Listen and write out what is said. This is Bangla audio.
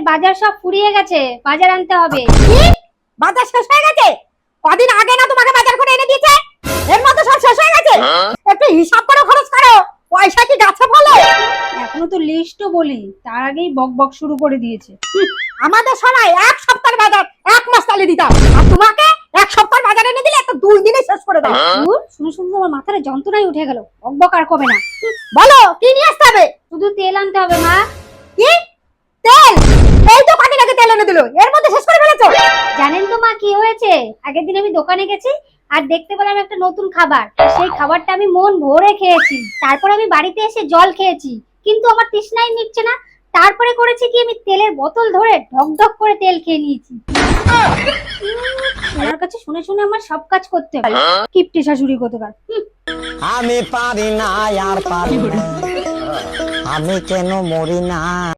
বাজার সব ফুরিয়ে গেছে, বাজার আনতে হবে। কি? বাজার শেষ হয়ে গেছে? কদিন আগে না তোমাকে বাজার করে এনে দিয়েছে, এর মধ্যে সব শেষ হয়ে গেছে? একটু হিসাব করে খরচ করো, পয়সা কি গাছে ফলে? এখনো তো লিস্টও বলি, তার আগেই বক বক শুরু করে দিয়েছে। আমাদের সময় এক সপ্তাহের বাজার এক মাস চালিয়ে দিতাম, আর তোমাকে এক সপ্তাহের বাজার এনে দিলে একটা 2 দিনে শেষ করে দাও। শুনে শুনে আমার মাথায় যন্ত্রণাই উঠে গেল, বক বক আর কবে না। বলো কি নিয়ে আসতে হবে? শুধু তেল আনতে হবে মা। কি? তেল? এই তো কদিন আগে তেল এনে দিল, এর মধ্যে শেষ করে ফেলেছো? জানেন তো মা কি হয়েছে, আগের দিন আমি দোকানে গেছি আর দেখতে পেলাম একটা নতুন খাবার, সেই খাবারটা আমি মন ভরে খেয়েছি। তারপর আমি বাড়িতে এসে জল খেয়েছি, কিন্তু আমার তৃষ্ণাই মিটছে না। তারপরে করেছি কি, আমি তেলের বোতল ধরে ঢক ঢক করে তেল খেয়ে নিয়েছি। ওনার কাছে শুনে শুনে আমার সব কাজ করতে হয়। কিপটে শাশুড়ি কোথাকার। আমি পারি না আর পারি না, আমি কেন মরি না।